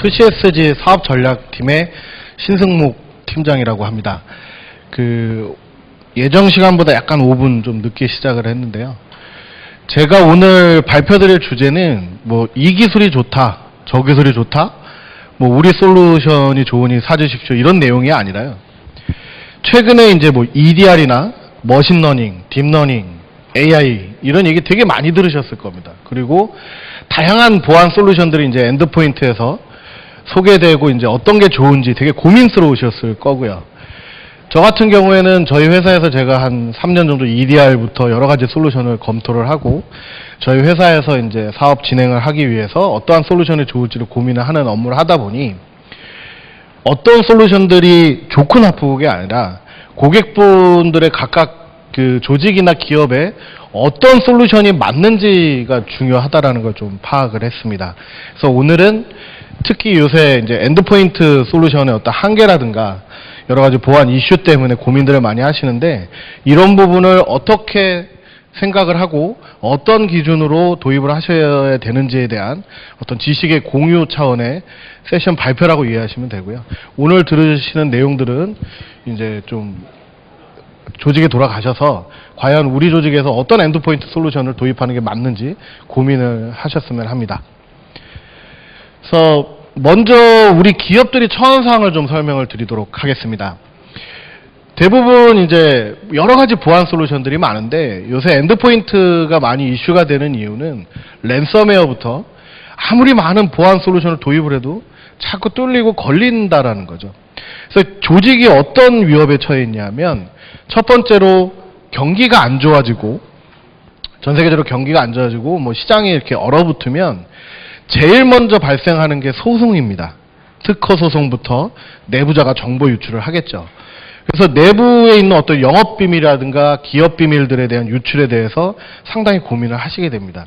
TCSG 사업전략팀의 신승목 팀장이라고 합니다. 예정 시간보다 약간 5분 좀 늦게 시작을 했는데요. 제가 오늘 발표드릴 주제는 이 기술이 좋다, 저 기술이 좋다, 우리 솔루션이 좋으니 사주십시오 이런 내용이 아니라요. 최근에 이제 EDR이나 머신러닝, 딥러닝, AI 이런 얘기 되게 많이 들으셨을 겁니다. 그리고 다양한 보안 솔루션들이 이제 엔드포인트에서 소개되고 이제 어떤 게 좋은지 되게 고민스러우셨을 거고요. 저 같은 경우에는 저희 회사에서 제가 한 3년 정도 EDR부터 여러 가지 솔루션을 검토를 하고 저희 회사에서 이제 사업 진행을 하기 위해서 어떠한 솔루션이 좋을지를 고민을 하는 업무를 하다 보니 어떤 솔루션들이 좋고 나쁘고가 아니라 고객분들의 각각 조직이나 기업에 어떤 솔루션이 맞는지가 중요하다라는 걸 좀 파악을 했습니다. 그래서 오늘은 특히 요새 이제 엔드포인트 솔루션의 어떤 한계라든가 여러 가지 보안 이슈 때문에 고민들을 많이 하시는데 이런 부분을 어떻게 생각을 하고 어떤 기준으로 도입을 하셔야 되는지에 대한 어떤 지식의 공유 차원의 세션 발표라고 이해하시면 되고요. 오늘 들으시는 내용들은 이제 좀 조직에 돌아가셔서 과연 우리 조직에서 어떤 엔드포인트 솔루션을 도입하는 게 맞는지 고민을 하셨으면 합니다. 그래서 먼저 우리 기업들이 처한 사항을 좀 설명을 드리도록 하겠습니다. 대부분 이제 여러 가지 보안 솔루션들이 많은데 요새 엔드포인트가 많이 이슈가 되는 이유는 랜섬웨어부터 아무리 많은 보안 솔루션을 도입을 해도 자꾸 뚫리고 걸린다라는 거죠. 그래서 조직이 어떤 위협에 처해 있냐면 첫 번째로 경기가 안 좋아지고 전 세계적으로 경기가 안 좋아지고 시장이 이렇게 얼어붙으면 제일 먼저 발생하는 게 소송입니다. 특허 소송부터 내부자가 정보 유출을 하겠죠. 그래서 내부에 있는 어떤 영업 비밀이라든가 기업 비밀들에 대한 유출에 대해서 상당히 고민을 하시게 됩니다.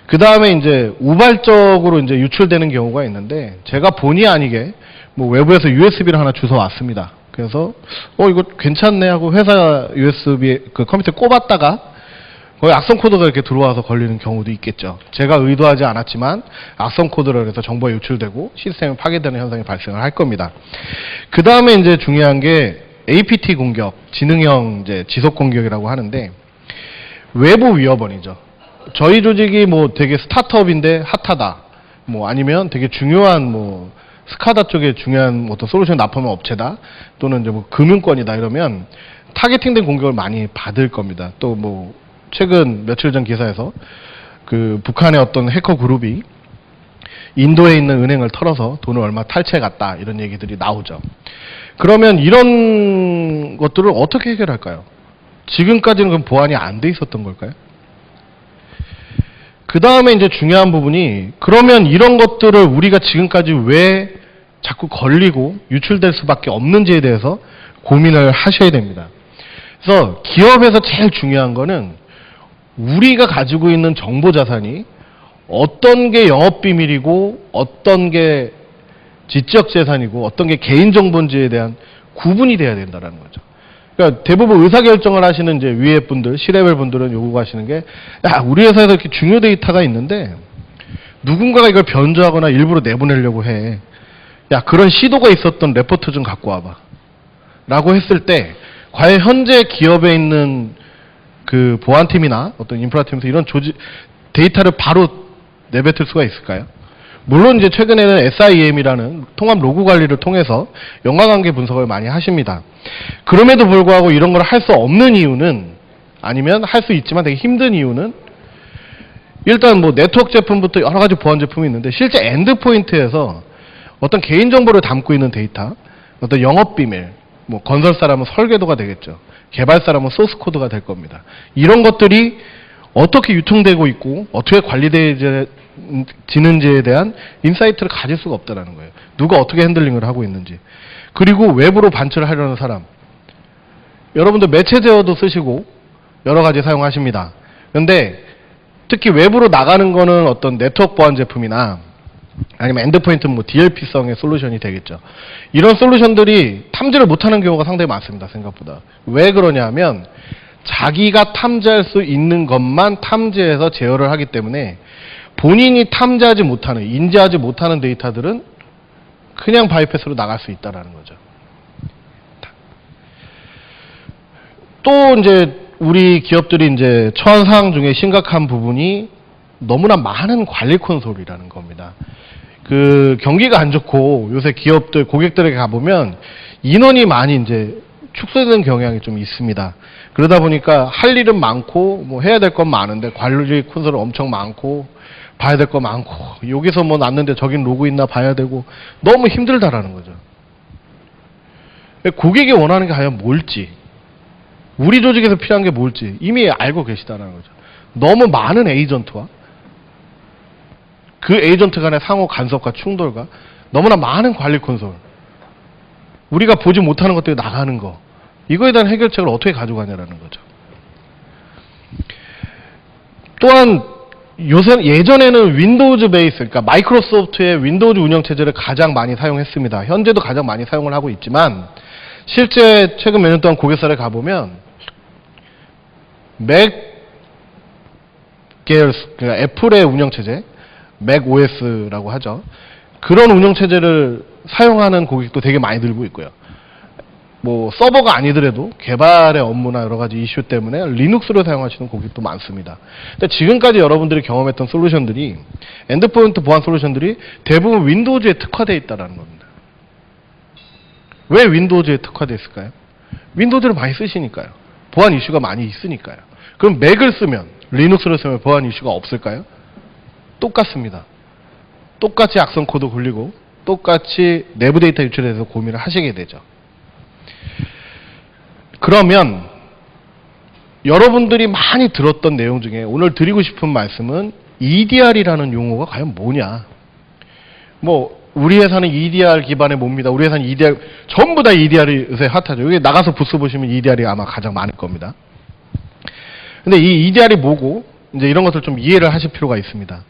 그 다음에 이제 우발적으로 이제 유출되는 경우가 있는데 제가 본의 아니게 외부에서 USB를 하나 주워 왔습니다. 그래서 이거 괜찮네 하고 회사 USB 컴퓨터에 꼽았다가 거의 악성 코드가 이렇게 들어와서 걸리는 경우도 있겠죠. 제가 의도하지 않았지만 악성 코드로 해서 정보가 유출되고 시스템이 파괴되는 현상이 발생을 할 겁니다. 그 다음에 이제 중요한 게 APT 공격, 지능형 이제 지속 공격이라고 하는데 외부 위협원이죠. 저희 조직이 되게 스타트업인데 핫하다, 아니면 되게 중요한 스카다 쪽에 중요한 어떤 솔루션 납품한 업체다, 또는 이제 금융권이다 이러면 타겟팅된 공격을 많이 받을 겁니다. 또 최근 며칠 전 기사에서 북한의 어떤 해커 그룹이 인도에 있는 은행을 털어서 돈을 얼마 탈취해 갔다 이런 얘기들이 나오죠. 그러면 이런 것들을 어떻게 해결할까요? 지금까지는 그럼 보안이 안 돼 있었던 걸까요? 그 다음에 이제 중요한 부분이 그러면 이런 것들을 우리가 지금까지 왜 자꾸 걸리고 유출될 수밖에 없는지에 대해서 고민을 하셔야 됩니다. 그래서 기업에서 제일 중요한 거는 우리가 가지고 있는 정보 자산이 어떤 게 영업비밀이고 어떤 게 지적 재산이고 어떤 게 개인정보인지에 대한 구분이 돼야 된다는 거죠. 그러니까 대부분 의사결정을 하시는 이제 위에 분들, C레벨 분들은 요구하시는 게 우리 회사에서 이렇게 중요 데이터가 있는데 누군가가 이걸 변조하거나 일부러 내보내려고 해. 그런 시도가 있었던 레포트 좀 갖고 와봐. 라고 했을 때 과연 현재 기업에 있는 보안팀이나 어떤 인프라팀에서 이런 데이터를 바로 내뱉을 수가 있을까요? 물론 이제 최근에는 SIEM이라는 통합 로그 관리를 통해서 연관관계 분석을 많이 하십니다. 그럼에도 불구하고 이런 걸 할 수 없는 이유는, 아니면 할 수 있지만 되게 힘든 이유는, 일단 네트워크 제품부터 여러 가지 보안 제품이 있는데 실제 엔드포인트에서 어떤 개인정보를 담고 있는 데이터, 어떤 영업비밀, 건설 사람은 설계도가 되겠죠. 개발 사람은 소스 코드가 될 겁니다. 이런 것들이 어떻게 유통되고 있고 어떻게 관리되지는지에 대한 인사이트를 가질 수가 없다는 거예요. 누가 어떻게 핸들링을 하고 있는지. 그리고 외부로 반출을 하려는 사람. 여러분들 매체 제어도 쓰시고 여러 가지 사용하십니다. 그런데 특히 외부로 나가는 거는 어떤 네트워크 보안 제품이나 아니면 엔드포인트 DLP성의 솔루션이 되겠죠. 이런 솔루션들이 탐지를 못하는 경우가 상당히 많습니다. 생각보다. 왜 그러냐 하면 자기가 탐지할 수 있는 것만 탐지해서 제어를 하기 때문에 본인이 탐지하지 못하는, 인지하지 못하는 데이터들은 그냥 바이패스로 나갈 수 있다라는 거죠. 또 이제 우리 기업들이 이제 처한 사항 중에 심각한 부분이 너무나 많은 관리 콘솔이라는 겁니다. 그 경기가 안 좋고 요새 기업들 고객들에게 가보면 인원이 많이 이제 축소되는 경향이 좀 있습니다. 그러다 보니까 할 일은 많고 뭐 해야 될 건 많은데 관리 콘솔은 엄청 많고 봐야 될 거 많고 여기서 뭐 났는데 저긴 로그 있나 봐야 되고 너무 힘들다라는 거죠. 고객이 원하는 게 과연 뭘지, 우리 조직에서 필요한 게 뭘지 이미 알고 계시다는 거죠. 너무 많은 에이전트와 그 에이전트 간의 상호 간섭과 충돌과 너무나 많은 관리 콘솔, 우리가 보지 못하는 것들이 나가는 거, 이거에 대한 해결책을 어떻게 가져가냐라는 거죠. 또한 예전에는 윈도우즈 베이스, 그러니까 마이크로소프트의 윈도우즈 운영체제를 가장 많이 사용했습니다. 현재도 가장 많이 사용을 하고 있지만 실제 최근 몇 년 동안 고객사를 가보면 맥 계열, 그러니까 애플의 운영체제, 맥 OS라고 하죠. 그런 운영체제를 사용하는 고객도 되게 많이 늘고 있고요. 뭐 서버가 아니더라도 개발의 업무나 여러 가지 이슈 때문에 리눅스를 사용하시는 고객도 많습니다. 근데 지금까지 여러분들이 경험했던 솔루션들이, 엔드포인트 보안 솔루션들이 대부분 윈도우즈에 특화되어 있다는 겁니다. 왜 윈도우즈에 특화되어 있을까요? 윈도우즈를 많이 쓰시니까요. 보안 이슈가 많이 있으니까요. 그럼 맥을 쓰면, 리눅스를 쓰면 보안 이슈가 없을까요? 똑같습니다. 똑같이 악성 코드 굴리고 똑같이 내부 데이터 유출에 대해서 고민을 하시게 되죠. 그러면 여러분들이 많이 들었던 내용 중에 오늘 드리고 싶은 말씀은 EDR이라는 용어가 과연 뭐냐. 뭐 우리 회사는 EDR 기반의 뭡니다. 우리 회사는 EDR, 전부 다 EDR이 요새 핫하죠. 여기 나가서 부스 보시면 EDR이 아마 가장 많을 겁니다. 근데 이 EDR이 뭐고 이제 이런 것을 좀 이해를 하실 필요가 있습니다.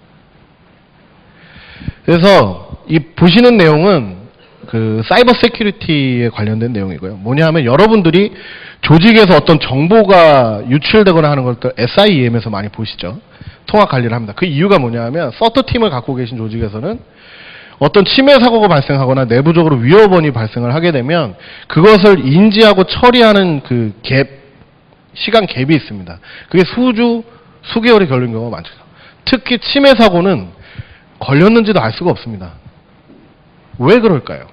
그래서 이 보시는 내용은 그 사이버 세큐리티에 관련된 내용이고요. 뭐냐 하면 여러분들이 조직에서 어떤 정보가 유출되거나 하는 것들 SIEM에서 많이 보시죠. 통합 관리를 합니다. 그 이유가 뭐냐 하면 서트 팀을 갖고 계신 조직에서는 어떤 침해 사고가 발생하거나 내부적으로 위협원이 발생을 하게 되면 그것을 인지하고 처리하는 그 갭, 시간 갭이 있습니다. 그게 수개월이 걸린 경우가 많죠. 특히 침해 사고는 걸렸는지도 알 수가 없습니다. 왜 그럴까요?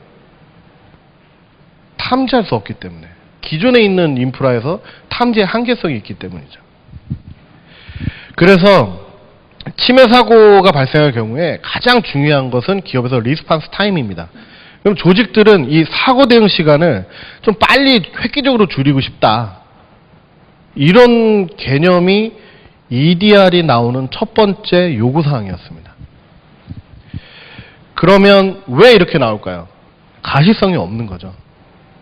탐지할 수 없기 때문에. 기존에 있는 인프라에서 탐지의 한계성이 있기 때문이죠. 그래서 침해 사고가 발생할 경우에 가장 중요한 것은 기업에서 리스판스 타임입니다. 그럼 조직들은 이 사고 대응 시간을 좀 빨리 획기적으로 줄이고 싶다. 이런 개념이 EDR이 나오는 첫 번째 요구사항이었습니다. 그러면 왜 이렇게 나올까요? 가시성이 없는 거죠.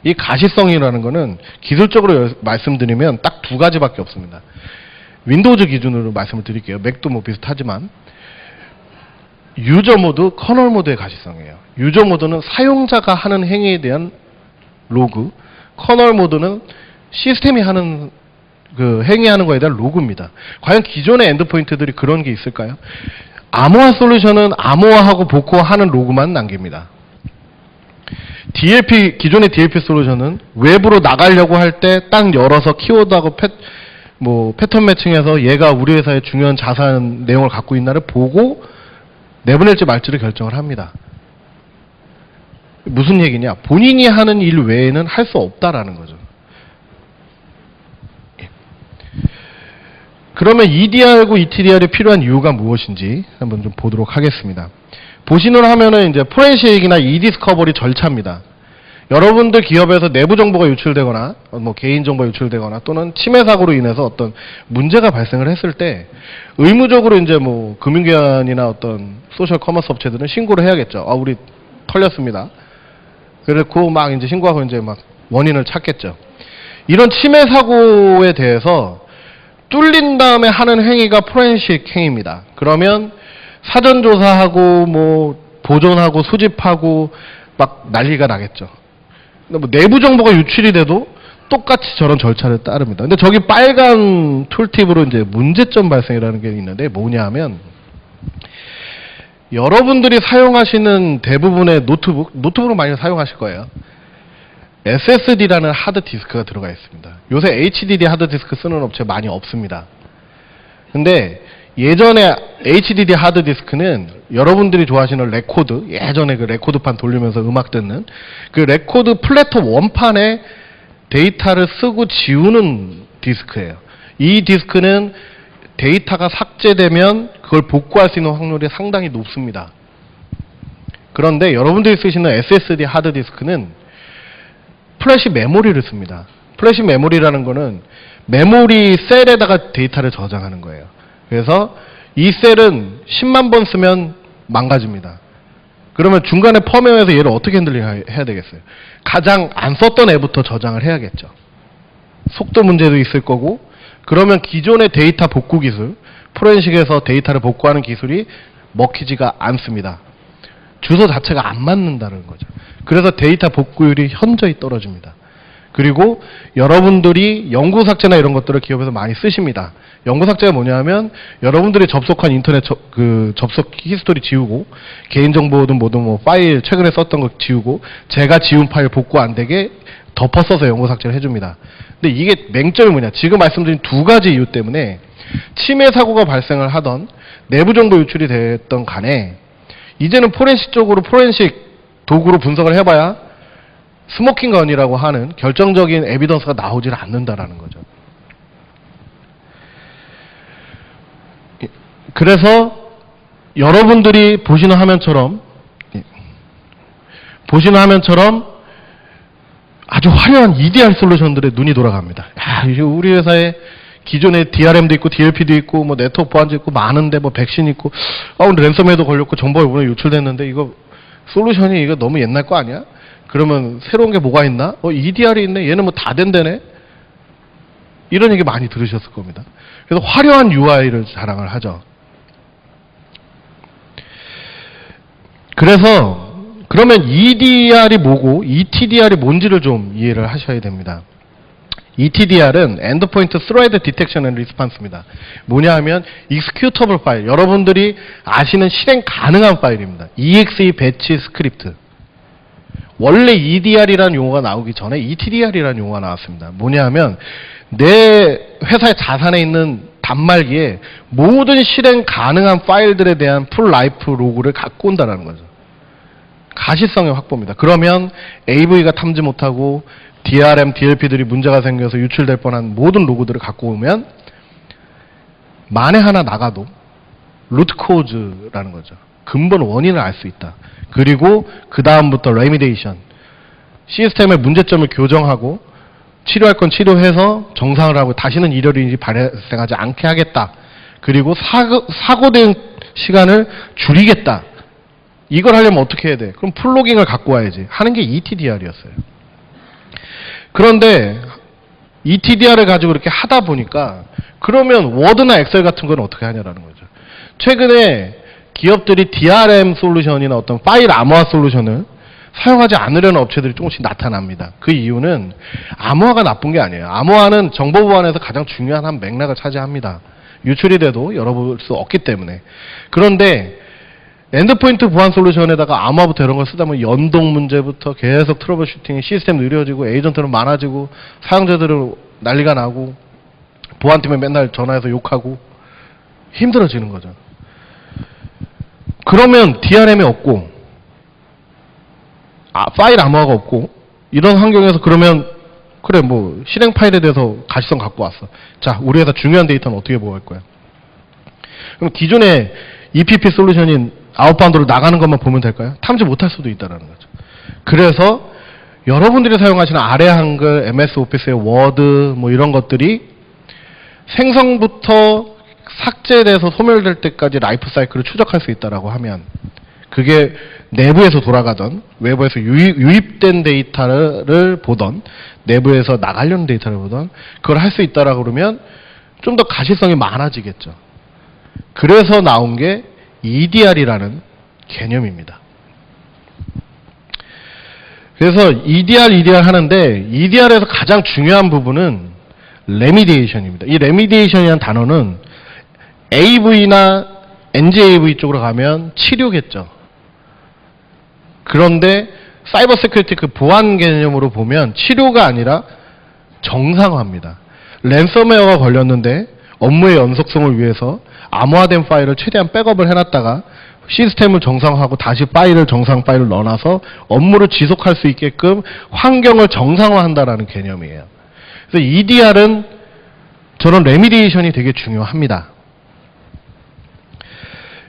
이 가시성이라는 거는 기술적으로 말씀드리면 딱 두 가지밖에 없습니다. 윈도우즈 기준으로 말씀을 드릴게요. 맥도 뭐 비슷하지만 유저 모드, 커널 모드의 가시성이에요. 유저 모드는 사용자가 하는 행위에 대한 로그, 커널 모드는 시스템이 하는 그 행위하는 거에 대한 로그입니다. 과연 기존의 엔드포인트들이 그런 게 있을까요? 암호화 솔루션은 암호화하고 복호하는 로그만 남깁니다. DLP, 기존의 DLP 솔루션은 외부로 나가려고 할 때 딱 열어서 키워드하고 패턴 매칭해서 얘가 우리 회사의 중요한 자산 내용을 갖고 있나를 보고 내보낼지 말지를 결정을 합니다. 무슨 얘기냐? 본인이 하는 일 외에는 할 수 없다라는 거죠. 그러면 EDR과 ETDR이 필요한 이유가 무엇인지 한번 좀 보도록 하겠습니다. 보시는 화면은 이제 포렌식이나 이디스커버리 절차입니다. 여러분들 기업에서 내부 정보가 유출되거나 뭐 개인 정보가 유출되거나 또는 침해 사고로 인해서 어떤 문제가 발생을 했을 때 의무적으로 이제 뭐 금융기관이나 어떤 소셜 커머스 업체들은 신고를 해야겠죠. 아, 우리 털렸습니다. 그리고 막 이제 신고하고 이제 막 원인을 찾겠죠. 이런 침해 사고에 대해서 뚫린 다음에 하는 행위가 포렌식 행위입니다. 그러면 사전 조사하고 뭐 보존하고 수집하고 막 난리가 나겠죠. 근데 뭐 내부 정보가 유출이 돼도 똑같이 저런 절차를 따릅니다. 근데 저기 빨간 툴팁으로 이제 문제점 발생이라는 게 있는데 뭐냐 하면 여러분들이 사용하시는 대부분의 노트북을 많이 사용하실 거예요. SSD라는 하드디스크가 들어가 있습니다. 요새 HDD 하드디스크 쓰는 업체 많이 없습니다. 근데 예전에 HDD 하드디스크는 여러분들이 좋아하시는 레코드, 예전에 그 레코드판 돌리면서 음악 듣는 그 레코드 플랫톱 원판에 데이터를 쓰고 지우는 디스크예요. 이 디스크는 데이터가 삭제되면 그걸 복구할 수 있는 확률이 상당히 높습니다. 그런데 여러분들이 쓰시는 SSD 하드디스크는 플래시 메모리를 씁니다. 플래시 메모리라는 거는 메모리 셀에다가 데이터를 저장하는 거예요. 그래서 이 셀은 10만 번 쓰면 망가집니다. 그러면 중간에 펌웨어에서 얘를 어떻게 핸들링 해야 되겠어요? 가장 안 썼던 애부터 저장을 해야겠죠. 속도 문제도 있을 거고, 그러면 기존의 데이터 복구 기술, 포렌식에서 데이터를 복구하는 기술이 먹히지가 않습니다. 주소 자체가 안 맞는다는 거죠. 그래서 데이터 복구율이 현저히 떨어집니다. 그리고 여러분들이 영구 삭제나 이런 것들을 기업에서 많이 쓰십니다. 영구 삭제가 뭐냐면 여러분들이 접속한 인터넷 접속 히스토리 지우고, 개인정보든 뭐든 뭐 파일 최근에 썼던 거 지우고, 제가 지운 파일 복구 안 되게 덮어 써서 영구 삭제를 해줍니다. 근데 이게 맹점이 뭐냐, 지금 말씀드린 두 가지 이유 때문에 침해 사고가 발생을 하던 내부 정보 유출이 됐던 간에 이제는 포렌식 쪽으로 포렌식 도구로 분석을 해봐야 스모킹 건이라고 하는 결정적인 에비던스가 나오질 않는다라는 거죠. 그래서 여러분들이 보시는 화면처럼 아주 화려한 EDR 솔루션들의 눈이 돌아갑니다. 야, 이제 우리 회사에 기존에 DRM도 있고 DLP도 있고 뭐 네트워크 보안도 있고 많은데 뭐 백신 있고, 오늘 랜섬웨어도 걸렸고 정보가 이번에 유출됐는데 이거 솔루션이 이거 너무 옛날 거 아니야? 그러면 새로운 게 뭐가 있나? EDR이 있네. 얘는 뭐 다 된다네. 이런 얘기 많이 들으셨을 겁니다. 그래서 화려한 UI를 자랑을 하죠. 그래서 그러면 EDR이 뭐고 ETDR이 뭔지를 좀 이해를 하셔야 됩니다. ETDR은 엔드포인트 스레드 디텍션 앤 리스폰스입니다. 뭐냐 하면 executable 파일, 여러분들이 아시는 실행 가능한 파일입니다. exe 배치 스크립트. 원래 EDR이라는 용어가 나오기 전에 ETDR이라는 용어가 나왔습니다. 뭐냐 하면 내 회사의 자산에 있는 단말기에 모든 실행 가능한 파일들에 대한 풀 라이프 로그를 갖고 온다는 거죠. 가시성의 확보입니다. 그러면 AV가 탐지 못하고 DRM, DLP들이 문제가 생겨서 유출될 뻔한 모든 로그들을 갖고 오면 만에 하나 나가도 루트 코즈라는 거죠. 근본 원인을 알 수 있다. 그리고 그 다음부터 레미데이션, 시스템의 문제점을 교정하고 치료할 건 치료해서 정상을 하고 다시는 이러일이 발생하지 않게 하겠다. 그리고 사고된 시간을 줄이겠다. 이걸 하려면 어떻게 해야 돼? 그럼 플로깅을 갖고 와야지. 하는 게 ETDR이었어요. 그런데 ETDR을 가지고 이렇게 하다 보니까 그러면 워드나 엑셀 같은 건 어떻게 하냐라는 거죠. 최근에 기업들이 DRM 솔루션이나 어떤 파일 암호화 솔루션을 사용하지 않으려는 업체들이 조금씩 나타납니다. 그 이유는 암호화가 나쁜 게 아니에요. 암호화는 정보 보안에서 가장 중요한 한 맥락을 차지합니다. 유출이 돼도 열어볼 수 없기 때문에. 그런데 엔드포인트 보안 솔루션에다가 암호화부터 이런 걸 쓰다 보면 연동 문제부터 계속 트러블 슈팅이 시스템 느려지고 에이전트는 많아지고 사용자들은 난리가 나고 보안팀에 맨날 전화해서 욕하고 힘들어지는 거죠. 그러면 DRM이 없고 파일 암호화가 없고 이런 환경에서 그러면 그래 뭐 실행 파일에 대해서 가시성 갖고 왔어. 자, 우리 회사 중요한 데이터는 어떻게 보호할 거야? 그럼 기존의 EPP 솔루션인 아웃바운드로 나가는 것만 보면 될까요? 탐지 못할 수도 있다는 거죠. 그래서 여러분들이 사용하시는 아래 한글, MS 오피스의 워드 뭐 이런 것들이 생성부터 삭제돼서 소멸될 때까지 라이프 사이클을 추적할 수 있다라고 하면 그게 내부에서 돌아가던 외부에서 유입된 데이터를 보던 내부에서 나가려는 데이터를 보던 그걸 할 수 있다라고 그러면 좀 더 가시성이 많아지겠죠. 그래서 나온 게 EDR이라는 개념입니다. 그래서 EDR 하는데 EDR에서 가장 중요한 부분은 레미디에이션입니다. 이 레미디에이션이라는 단어는 AV나 NGAV 쪽으로 가면 치료겠죠. 그런데 사이버 세큐리티 그 보안 개념으로 보면 치료가 아니라 정상화입니다. 랜섬웨어가 걸렸는데 업무의 연속성을 위해서 암호화된 파일을 최대한 백업을 해놨다가 시스템을 정상화하고 다시 파일을 정상 파일을 넣어놔서 업무를 지속할 수 있게끔 환경을 정상화한다라는 개념이에요. 그래서 EDR은 저런 레미디에이션이 되게 중요합니다.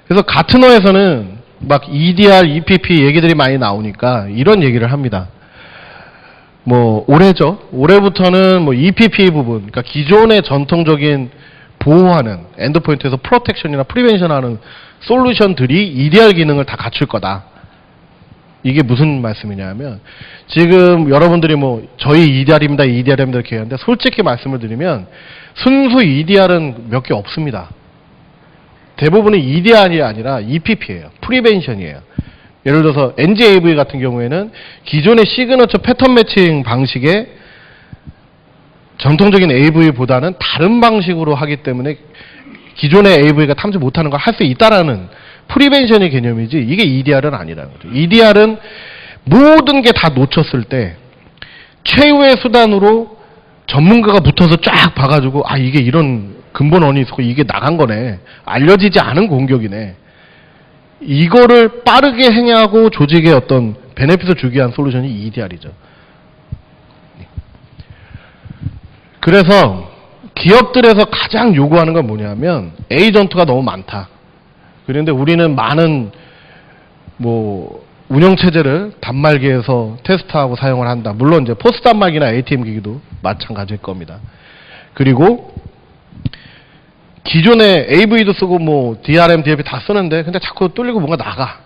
그래서 가트너에서는 막 EDR, EPP 얘기들이 많이 나오니까 이런 얘기를 합니다. 뭐 올해죠. 올해부터는 뭐 EPP 부분, 그러니까 기존의 전통적인 보호하는 엔드포인트에서 프로텍션이나 프리벤션하는 솔루션들이 EDR 기능을 다 갖출 거다. 이게 무슨 말씀이냐면 지금 여러분들이 뭐 저희 EDR입니다, EDR입니다 이렇게 하는데 솔직히 말씀을 드리면 순수 EDR은 몇 개 없습니다. 대부분은 EDR이 아니라 EPP예요. 프리벤션이에요. 예를 들어서 NGAV 같은 경우에는 기존의 시그너처 패턴 매칭 방식의 전통적인 AV보다는 다른 방식으로 하기 때문에 기존의 AV가 탐지 못하는 걸 할 수 있다라는 프리벤션의 개념이지 이게 EDR은 아니라는 거죠. EDR은 모든 게 다 놓쳤을 때 최후의 수단으로 전문가가 붙어서 쫙 봐가지고 아 이게 이런 근본원이 있었고 이게 나간 거네. 알려지지 않은 공격이네. 이거를 빠르게 행하고 조직에 어떤 베네핏을 주기 위한 솔루션이 EDR이죠. 그래서 기업들에서 가장 요구하는 건 뭐냐면 에이전트가 너무 많다. 그런데 우리는 많은 뭐 운영체제를 단말기에서 테스트하고 사용을 한다. 물론 이제 포스 단말기나 ATM 기기도 마찬가지일 겁니다. 그리고 기존에 AV도 쓰고 뭐 DRM, DLP 다 쓰는데 근데 자꾸 뚫리고 뭔가 나가.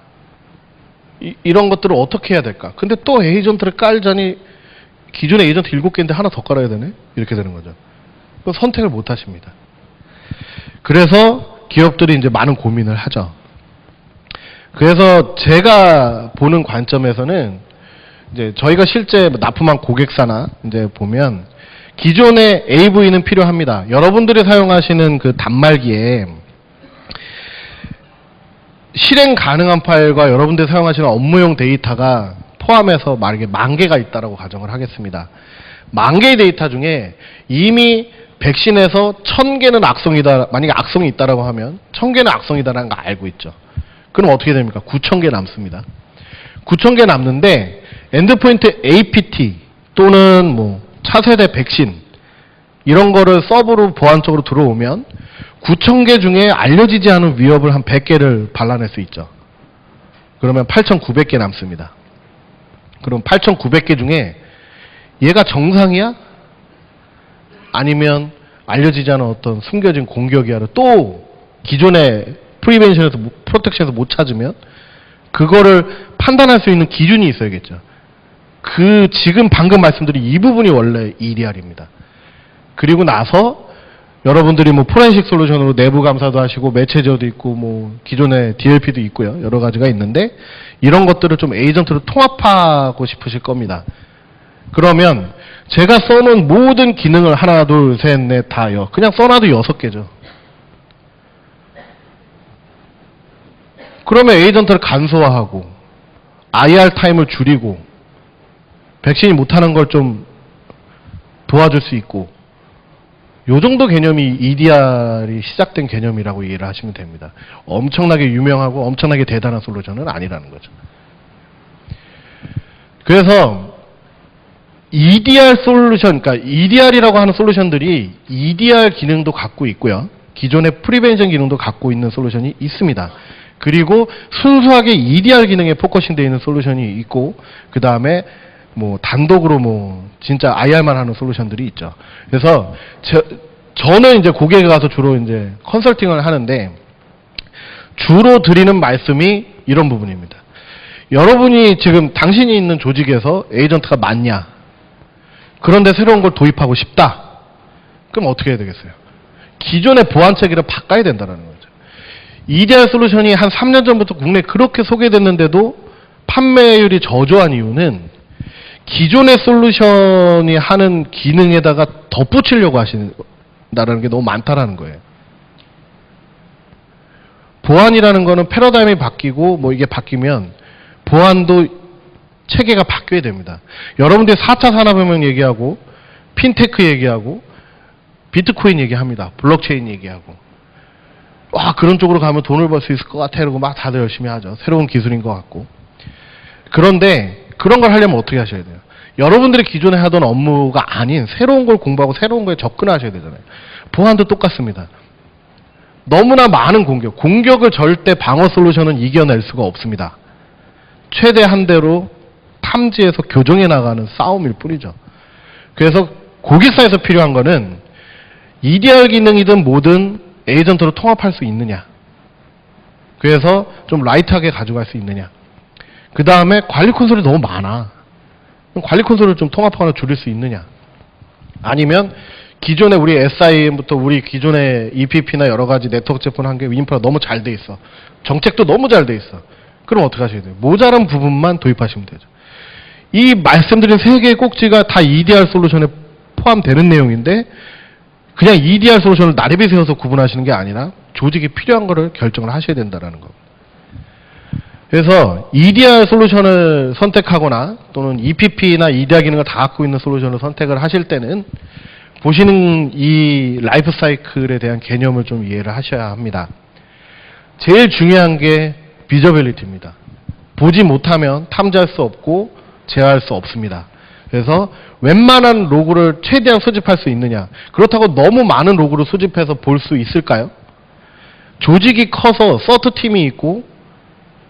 이런 것들을 어떻게 해야 될까? 근데 또 에이전트를 깔자니 기존에 에이전트 7개인데 하나 더 깔아야 되네? 이렇게 되는 거죠. 선택을 못 하십니다. 그래서 기업들이 이제 많은 고민을 하죠. 그래서 제가 보는 관점에서는 이제 저희가 실제 납품한 고객사나 이제 보면 기존의 AV는 필요합니다. 여러분들이 사용하시는 그 단말기에 실행 가능한 파일과 여러분들이 사용하시는 업무용 데이터가 포함해서 만약에 10,000개가 있다라고 가정을 하겠습니다. 10,000개의 데이터 중에 이미 백신에서 1,000개는 악성이다. 만약에 악성이 있다라고 하면 1,000개는 악성이다라는 거 알고 있죠. 그럼 어떻게 됩니까? 9,000개 남습니다. 9,000개 남는데 엔드포인트 APT 또는 뭐 차세대 백신 이런 거를 서브로 보안적으로 들어오면 9,000개 중에 알려지지 않은 위협을 한 100개를 발라낼 수 있죠. 그러면 8,900개 남습니다. 그럼 8,900개 중에 얘가 정상이야? 아니면 알려지지 않은 어떤 숨겨진 공격이야를 또 기존의 프리벤션에서 프로텍션에서 못 찾으면 그거를 판단할 수 있는 기준이 있어야겠죠. 그 지금 방금 말씀드린 이 부분이 원래 EDR입니다. 그리고 나서 여러분들이 뭐 포렌식 솔루션으로 내부 감사도 하시고 매체 제어도 있고 뭐 기존의 DLP도 있고요. 여러 가지가 있는데 이런 것들을 좀 에이전트로 통합하고 싶으실 겁니다. 그러면 제가 써놓은 모든 기능을 하나, 둘, 셋, 넷, 다요. 그냥 써놔도 6개죠. 그러면 에이전트를 간소화하고 IR 타임을 줄이고 백신이 못하는 걸 좀 도와줄 수 있고 요 정도 개념이 EDR이 시작된 개념이라고 이해를 하시면 됩니다. 엄청나게 유명하고 엄청나게 대단한 솔루션은 아니라는 거죠. 그래서 EDR 솔루션, 그러니까 EDR이라고 하는 솔루션들이 EDR 기능도 갖고 있고요. 기존의 프리벤션 기능도 갖고 있는 솔루션이 있습니다. 그리고 순수하게 EDR 기능에 포커싱 되어 있는 솔루션이 있고 그 다음에 뭐 단독으로 뭐 진짜 IR만 하는 솔루션들이 있죠. 그래서 저는 이제 고객에 가서 주로 이제 컨설팅을 하는데 주로 드리는 말씀이 이런 부분입니다. 여러분이 지금 당신이 있는 조직에서 에이전트가 많냐? 그런데 새로운 걸 도입하고 싶다. 그럼 어떻게 해야 되겠어요? 기존의 보안 체계를 바꿔야 된다는 거죠. EDR 솔루션이 한 3년 전부터 국내에 그렇게 소개됐는데도 판매율이 저조한 이유는 기존의 솔루션이 하는 기능에다가 덧붙이려고 하신다는 게 너무 많다라는 거예요. 보안이라는 거는 패러다임이 바뀌고 뭐 이게 바뀌면 보안도 체계가 바뀌어야 됩니다. 여러분들이 4차 산업혁명 얘기하고 핀테크 얘기하고 비트코인 얘기합니다. 블록체인 얘기하고. 와, 그런 쪽으로 가면 돈을 벌 수 있을 것 같아 이러고 막 다들 열심히 하죠. 새로운 기술인 것 같고. 그런데 그런 걸 하려면 어떻게 하셔야 돼요? 여러분들이 기존에 하던 업무가 아닌 새로운 걸 공부하고 새로운 거에 접근하셔야 되잖아요. 보안도 똑같습니다. 너무나 많은 공격을 절대 방어 솔루션은 이겨낼 수가 없습니다. 최대 한 대로 탐지해서 교정해 나가는 싸움일 뿐이죠. 그래서 고객사에서 필요한 거는 EDR 기능이든 뭐든 에이전트로 통합할 수 있느냐. 그래서 좀 라이트하게 가져갈 수 있느냐. 그 다음에 관리 콘솔이 너무 많아. 관리 콘솔을 좀 통합하거나 줄일 수 있느냐. 아니면 기존에 우리 SIM부터 우리 기존의 EPP나 여러 가지 네트워크 제품 한개 인프라 너무 잘 돼 있어. 정책도 너무 잘 돼 있어. 그럼 어떻게 하셔야 돼요? 모자란 부분만 도입하시면 되죠. 이 말씀드린 세 개의 꼭지가 다 EDR 솔루션에 포함되는 내용인데 그냥 EDR 솔루션을 나래비 세워서 구분하시는 게 아니라 조직이 필요한 거를 결정을 하셔야 된다는 겁니다. 그래서 EDR 솔루션을 선택하거나 또는 EPP나 EDR 기능을 다 갖고 있는 솔루션을 선택을 하실 때는 보시는 이 라이프 사이클에 대한 개념을 좀 이해를 하셔야 합니다. 제일 중요한 게 비저빌리티입니다. 보지 못하면 탐지할 수 없고 제어할 수 없습니다. 그래서 웬만한 로그를 최대한 수집할 수 있느냐. 그렇다고 너무 많은 로그를 수집해서 볼 수 있을까요? 조직이 커서 서트 팀이 있고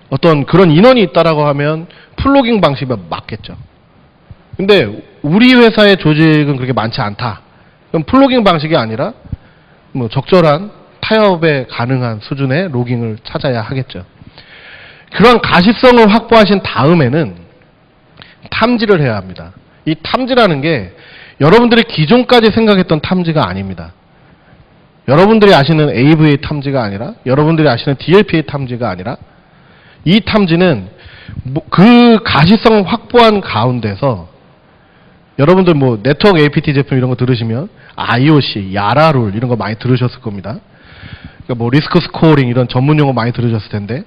어떤 그런 인원이 있다라고 하면 플로깅 방식이 맞겠죠. 근데 우리 회사의 조직은 그렇게 많지 않다. 그럼 플로깅 방식이 아니라 뭐 적절한 타협에 가능한 수준의 로깅을 찾아야 하겠죠. 그런 가시성을 확보하신 다음에는 탐지를 해야 합니다. 이 탐지라는 게 여러분들이 기존까지 생각했던 탐지가 아닙니다. 여러분들이 아시는 AVA 탐지가 아니라 여러분들이 아시는 DLPA 탐지가 아니라 이 탐지는 그 가시성 확보한 가운데서 여러분들 뭐 네트워크 APT 제품 이런 거 들으시면 IOC, 야라룰 이런 거 많이 들으셨을 겁니다. 그러니까 뭐 리스크 스코어링 이런 전문 용어 많이 들으셨을 텐데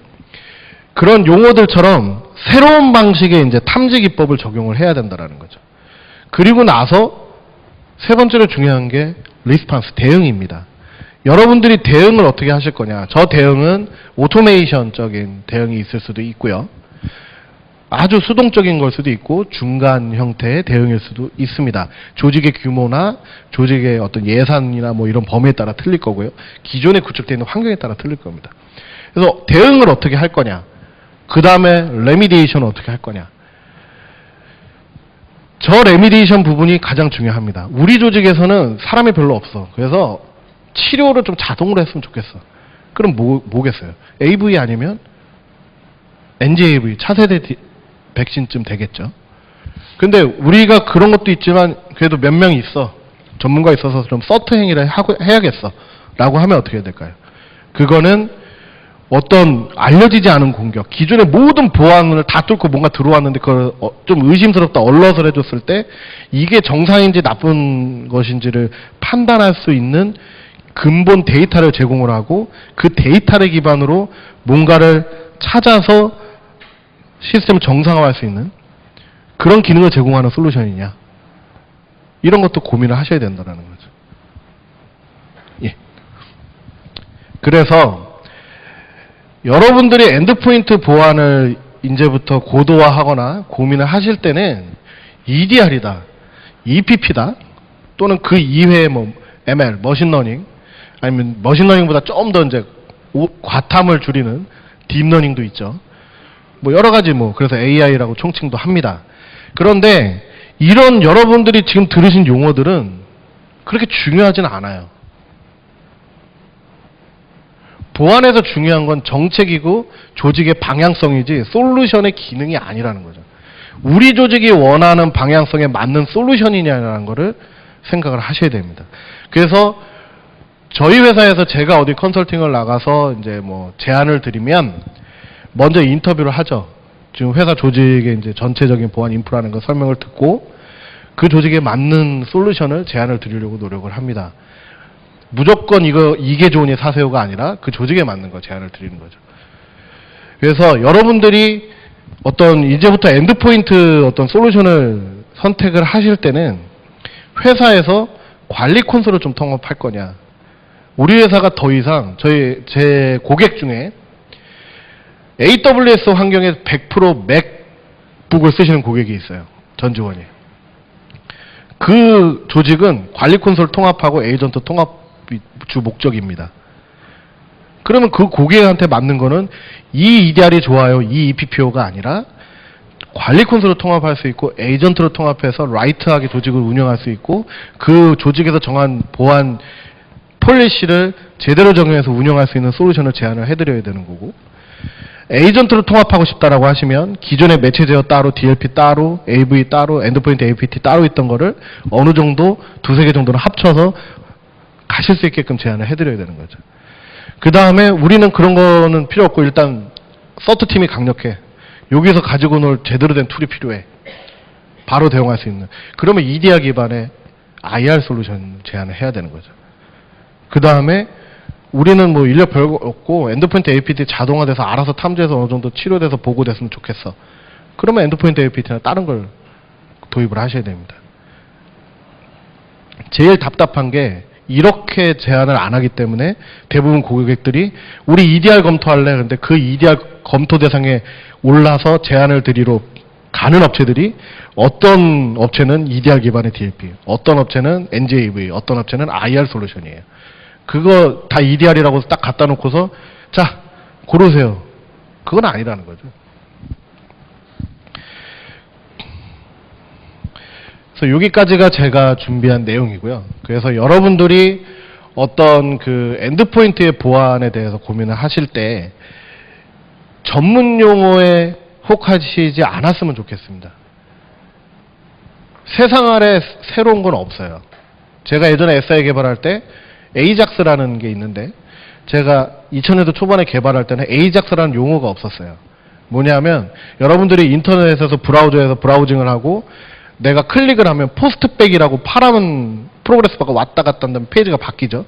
그런 용어들처럼 새로운 방식의 이제 탐지 기법을 적용을 해야 된다라는 거죠. 그리고 나서 세 번째로 중요한 게 리스판스, 대응입니다. 여러분들이 대응을 어떻게 하실 거냐. 저 대응은 오토메이션적인 대응이 있을 수도 있고요. 아주 수동적인 걸 수도 있고 중간 형태의 대응일 수도 있습니다. 조직의 규모나 조직의 어떤 예산이나 뭐 이런 범위에 따라 틀릴 거고요. 기존에 구축되어 있는 환경에 따라 틀릴 겁니다. 그래서 대응을 어떻게 할 거냐. 그 다음에 레미디에이션을 어떻게 할 거냐. 저 레미디에이션 부분이 가장 중요합니다. 우리 조직에서는 사람이 별로 없어. 그래서 치료를 좀 자동으로 했으면 좋겠어. 그럼 뭐겠어요? AV 아니면 NGAV, 차세대 백신쯤 되겠죠. 근데 우리가 그런 것도 있지만 그래도 몇 명이 있어. 전문가 있어서 좀 서트 행위를 해야겠어. 라고 하면 어떻게 해야 될까요? 그거는 어떤 알려지지 않은 공격, 기존의 모든 보안을 다 뚫고 뭔가 들어왔는데 그걸 좀 의심스럽다 얼럿을 해줬을 때 이게 정상인지 나쁜 것인지를 판단할 수 있는 근본 데이터를 제공을 하고 그 데이터를 기반으로 뭔가를 찾아서 시스템을 정상화할 수 있는 그런 기능을 제공하는 솔루션이냐. 이런 것도 고민을 하셔야 된다는 거죠. 예. 그래서 여러분들이 엔드포인트 보안을 이제부터 고도화하거나 고민을 하실 때는 EDR이다, EPP다, 또는 그 이외의 뭐 ML, 머신러닝, 아니면 머신러닝보다 좀 더 이제 과탐을 줄이는 딥러닝도 있죠. 뭐 여러 가지 뭐 그래서 AI라고 총칭도 합니다. 그런데 이런 여러분들이 지금 들으신 용어들은 그렇게 중요하지는 않아요. 보안에서 중요한 건 정책이고 조직의 방향성이지 솔루션의 기능이 아니라는 거죠. 우리 조직이 원하는 방향성에 맞는 솔루션이냐라는 거를 생각을 하셔야 됩니다. 그래서 저희 회사에서 제가 어디 컨설팅을 나가서 이제 뭐 제안을 드리면 먼저 인터뷰를 하죠. 지금 회사 조직의 이제 전체적인 보안 인프라는 거 설명을 듣고 그 조직에 맞는 솔루션을 제안을 드리려고 노력을 합니다. 무조건 이게 좋으니 사세요가 아니라 그 조직에 맞는 거 제안을 드리는 거죠. 그래서 여러분들이 이제부터 엔드포인트 솔루션을 선택을 하실 때는 회사에서 관리 콘솔을 좀 통합할 거냐. 우리 회사가 더 이상 제 고객 중에 AWS 환경에 100% 맥북을 쓰시는 고객이 있어요. 전 직원이. 그 조직은 관리 콘솔 통합하고 에이전트 통합이 주 목적입니다. 그러면 그 고객한테 맞는 거는 이 EDR이 좋아요, 이 EPPO가 아니라 관리 콘솔을 통합할 수 있고 에이전트로 통합해서 라이트하게 조직을 운영할 수 있고 그 조직에서 정한 보안 폴리시를 제대로 정해서 운영할 수 있는 솔루션을 제안을 해드려야 되는 거고, 에이전트로 통합하고 싶다라고 하시면 기존의 매체 제어 따로, DLP 따로, AV 따로, 엔드포인트 APT 따로 있던 거를 어느 정도 두세 개 정도는 합쳐서 가실 수 있게끔 제안을 해드려야 되는 거죠. 그 다음에 우리는 그런 거는 필요 없고 일단 서트 팀이 강력해. 여기서 가지고 놀 제대로 된 툴이 필요해. 바로 대응할 수 있는. 그러면 EDR 기반의 IR 솔루션 제안을 해야 되는 거죠. 그 다음에 우리는 뭐 인력 별거 없고 엔드포인트 APT 자동화돼서 알아서 탐지해서 어느 정도 치료돼서 보고됐으면 좋겠어. 그러면 엔드포인트 APT나 다른 걸 도입을 하셔야 됩니다. 제일 답답한 게 이렇게 제안을 안 하기 때문에 대부분 고객들이 우리 EDR 검토할래. 근데 그 EDR 검토 대상에 올라서 제안을 드리러 가는 업체들이 어떤 업체는 EDR 기반의 DLP, 어떤 업체는 NGAV, 어떤 업체는 IR 솔루션이에요. 그거 다 EDR이라고 딱 갖다 놓고서 자 고르세요. 그건 아니라는 거죠. 그래서 여기까지가 제가 준비한 내용이고요. 그래서 여러분들이 어떤 그 엔드포인트의 보안에 대해서 고민을 하실 때 전문 용어에 혹하시지 않았으면 좋겠습니다. 세상 아래 새로운 건 없어요. 제가 예전에 SI 개발할 때 AJAX라는 게 있는데 제가 2000년도 초반에 개발할 때는 AJAX라는 용어가 없었어요. 뭐냐면 여러분들이 인터넷에서 브라우저에서 브라우징을 하고 내가 클릭을 하면 포스트백이라고 파라면 프로그레스 바가 왔다 갔다 한다면 페이지가 바뀌죠.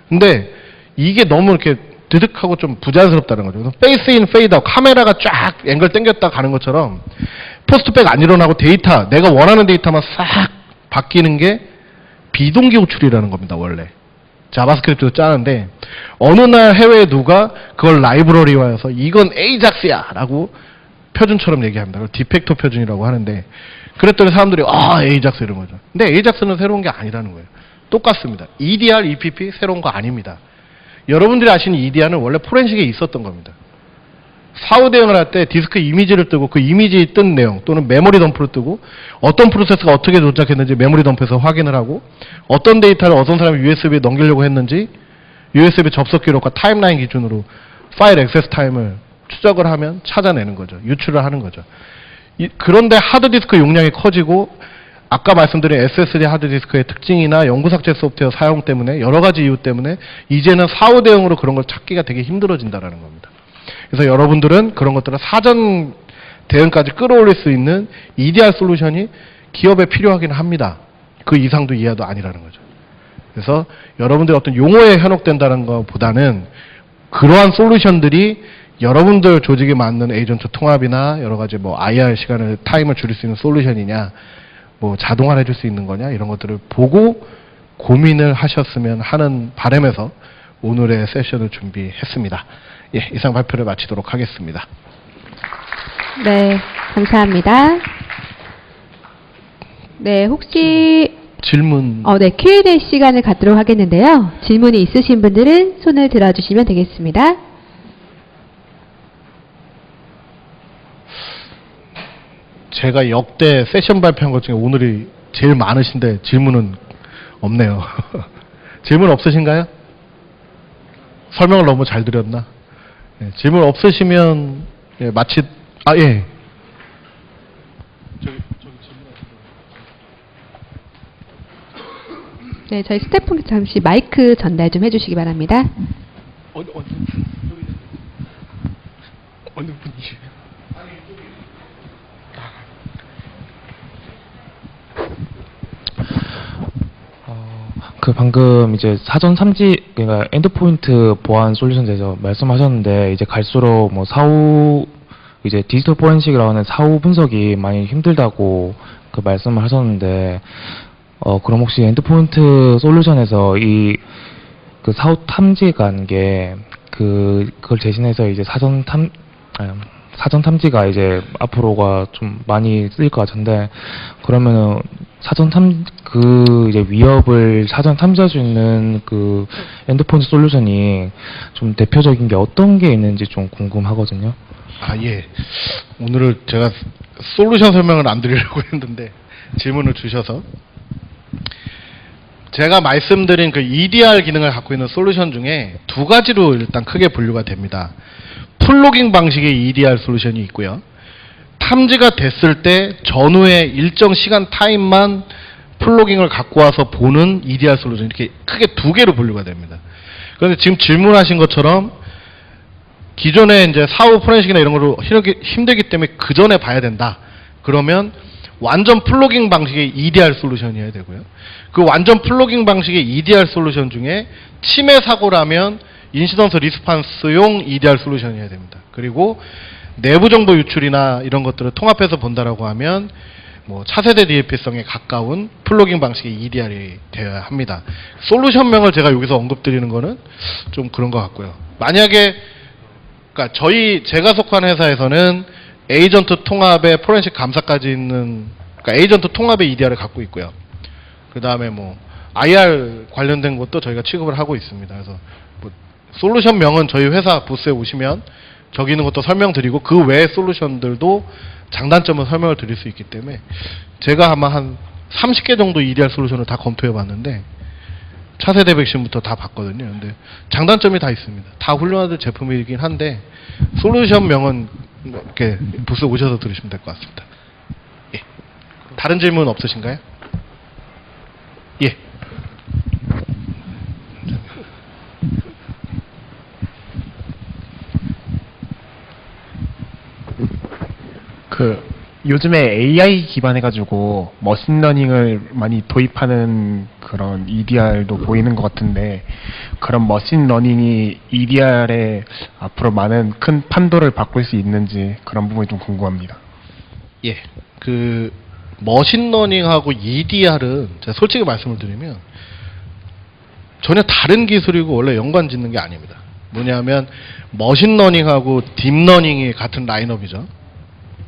근데 이게 너무 이렇게 드득하고 좀 부자연스럽다는 거죠. 그래서 페이스 인, 페이드 아웃, 카메라가 쫙 앵글 당겼다 가는 것처럼 포스트백 안 일어나고 데이터, 내가 원하는 데이터만 싹 바뀌는 게 비동기 호출이라는 겁니다, 원래. 자바스크립트도 짜는데 어느 날 해외에 누가 그걸 라이브러리화해서 이건 AJAX야 라고 표준처럼 얘기합니다. 그걸 디팩토 표준이라고 하는데 그랬더니 사람들이 AJAX 이런 거죠. 근데 AJAX는 새로운 게 아니라는 거예요. 똑같습니다. EDR, EPP 새로운 거 아닙니다. 여러분들이 아시는 EDR은 원래 포렌식에 있었던 겁니다. 사후 대응을 할 때 디스크 이미지를 뜨고 그 이미지 뜬 내용 또는 메모리 덤프를 뜨고 어떤 프로세스가 어떻게 도착했는지 메모리 덤프에서 확인을 하고 어떤 데이터를 어떤 사람이 USB에 넘기려고 했는지 USB 접속 기록과 타임라인 기준으로 파일 액세스 타임을 추적을 하면 찾아내는 거죠. 유출을 하는 거죠. 그런데 하드디스크 용량이 커지고 아까 말씀드린 SSD 하드디스크의 특징이나 영구 삭제 소프트웨어 사용 때문에 여러 가지 이유 때문에 이제는 사후 대응으로 그런 걸 찾기가 되게 힘들어진다는 겁니다. 그래서 여러분들은 그런 것들을 사전 대응까지 끌어올릴 수 있는 EDR 솔루션이 기업에 필요하긴 합니다. 그 이상도 이하도 아니라는 거죠. 그래서 여러분들이 어떤 용어에 현혹된다는 것보다는 그러한 솔루션들이 여러분들 조직에 맞는 에이전트 통합이나 여러 가지 뭐 IR 시간을 타임을 줄일 수 있는 솔루션이냐, 뭐 자동화를 해줄 수 있는 거냐 이런 것들을 보고 고민을 하셨으면 하는 바람에서 오늘의 세션을 준비했습니다. 예, 이상 발표를 마치도록 하겠습니다. 네, 감사합니다. 네, 혹시 질문. 네, Q&A 시간을 갖도록 하겠는데요. 질문이 있으신 분들은 손을 들어주시면 되겠습니다. 제가 역대 세션 발표한 것 중에 오늘이 제일 많으신데 질문은 없네요. 질문 없으신가요? 설명을 너무 잘 드렸나? 네, 질문 없으시면 예, 예. 네, 저희 스태프 잠시 마이크 전달 좀 해주시기 바랍니다. 어느 분이세요? 그 방금 이제 사전 탐지, 그러니까 엔드포인트 보안 솔루션에 대해서 말씀하셨는데, 이제 갈수록 뭐 사후, 이제 디지털 포렌식이라고 하는 사후 분석이 많이 힘들다고 그 말씀을 하셨는데, 그럼 혹시 엔드포인트 솔루션에서 그 사후 탐지가 게, 그걸 대신해서 이제 사전 탐지가 이제 앞으로가 좀 많이 쓰일 것 같은데, 그러면은 이제 위협을 사전 탐지할 수 있는 그 엔드포인트 솔루션이 좀 대표적인 게 어떤 게 있는지 좀 궁금하거든요. 예. 오늘은 제가 솔루션 설명을 안 드리려고 했는데 질문을 주셔서, 제가 말씀드린 그 EDR 기능을 갖고 있는 솔루션 중에 두 가지로 일단 크게 분류가 됩니다. 풀로깅 방식의 EDR 솔루션이 있고요. 탐지가 됐을 때 전후에 일정 시간 타임만 풀로깅을 갖고 와서 보는 EDR 솔루션, 이렇게 크게 두 개로 분류가 됩니다. 그런데 지금 질문하신 것처럼 기존에 이제 사후 포렌식이나 이런 걸로 힘들기 때문에 그 전에 봐야 된다. 그러면 완전 플로깅 방식의 EDR 솔루션이어야 되고요. 그 완전 플로깅 방식의 EDR 솔루션 중에 침해 사고라면 인시던스 리스판스용 EDR 솔루션이어야 됩니다. 그리고 내부 정보 유출이나 이런 것들을 통합해서 본다라고 하면 뭐 차세대 DLP성에 가까운 플로깅 방식의 EDR이 되어야 합니다. 솔루션명을 제가 여기서 언급드리는 거는 좀 그런 것 같고요. 만약에 그러니까 제가 속한 회사에서는 에이전트 통합에 포렌식 감사까지 있는, 그러니까 에이전트 통합의 EDR을 갖고 있고요. 그 다음에 뭐 IR 관련된 것도 저희가 취급을 하고 있습니다. 그래서 뭐 솔루션명은 저희 회사 부스에 오시면 저기 있는 것도 설명드리고, 그 외의 솔루션들도 장단점을 설명을 드릴 수 있기 때문에, 제가 아마 한 30개 정도 EDR 솔루션을 다 검토해 봤는데 차세대 백신부터 다 봤거든요. 근데 장단점이 다 있습니다. 다 훌륭한 제품이긴 한데 솔루션명은 이렇게 부스 오셔서 들으시면 될 것 같습니다. 예. 다른 질문 없으신가요? 예. 요즘에 AI 기반해가지고 머신러닝을 많이 도입하는 그런 EDR도 보이는 것 같은데, 그런 머신러닝이 EDR에 앞으로 많은 큰 판도를 바꿀 수 있는지 그런 부분이 좀 궁금합니다. 예. 머신러닝하고 EDR은 제가 솔직히 말씀을 드리면 전혀 다른 기술이고 원래 연관 짓는 게 아닙니다. 뭐냐면 머신러닝하고 딥러닝이 같은 라인업이죠.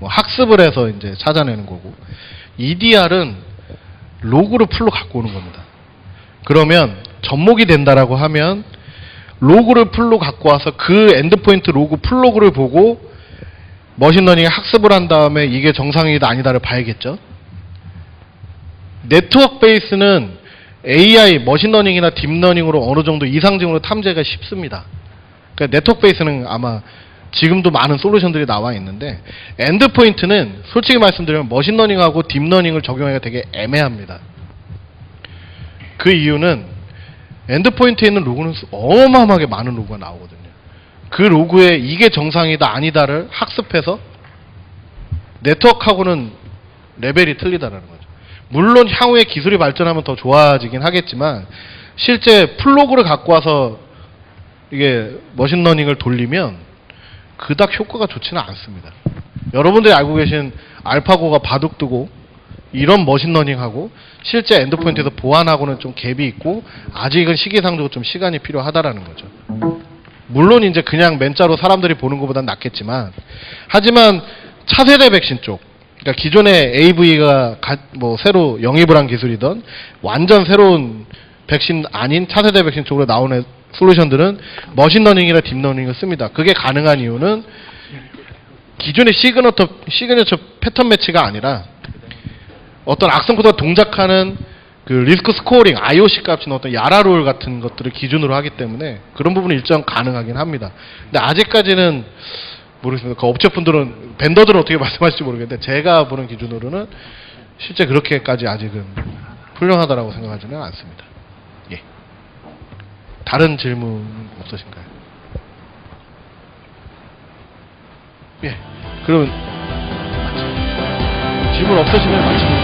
뭐 학습을 해서 이제 찾아내는 거고, EDR은 로그를 풀로 갖고 오는 겁니다. 그러면 접목이 된다라고 하면 로그를 풀로 갖고 와서 그 엔드포인트 로그 풀로그를 보고 머신러닝에 학습을 한 다음에 이게 정상이다 아니다를 봐야겠죠. 네트워크 베이스는 AI, 머신러닝이나 딥러닝으로 어느 정도 이상적으로 탐지가 쉽습니다. 그러니까 네트워크 베이스는 아마 지금도 많은 솔루션들이 나와 있는데, 엔드포인트는 솔직히 말씀드리면 머신러닝하고 딥러닝을 적용하기가 되게 애매합니다. 그 이유는 엔드포인트에 있는 로그는 어마어마하게 많은 로그가 나오거든요. 그 로그에 이게 정상이다 아니다를 학습해서 네트워크하고는 레벨이 틀리다라는 거죠. 물론 향후에 기술이 발전하면 더 좋아지긴 하겠지만 실제 플로그를 갖고 와서 이게 머신러닝을 돌리면 그닥 효과가 좋지는 않습니다. 여러분들이 알고 계신 알파고가 바둑두고 이런 머신러닝하고 실제 엔드포인트에서 보안하고는 좀 갭이 있고 아직은 시기상적으로 좀 시간이 필요하다라는 거죠. 물론 이제 그냥 맨자로 사람들이 보는 것보단 낫겠지만, 하지만 차세대 백신 쪽, 그러니까 기존의 AV가 뭐 새로 영입을 한 기술이던 완전 새로운 백신 아닌 차세대 백신 쪽으로 나오는 솔루션들은 머신러닝이나 딥러닝을 씁니다. 그게 가능한 이유는 기존의 시그니처 패턴 매치가 아니라 어떤 악성 코드가 동작하는 그 리스크 스코어링, IOC 값이나 어떤 야라롤 같은 것들을 기준으로 하기 때문에 그런 부분이 일정 가능하긴 합니다. 근데 아직까지는 모르겠습니다. 그 업체분들은, 벤더들은 어떻게 말씀하실지 모르겠는데 제가 보는 기준으로는 실제 그렇게까지 아직은 훌륭하다라고 생각하지는 않습니다. 예. 다른 질문 없으신가요? 예. 그럼 질문 없으시면 마칩니다.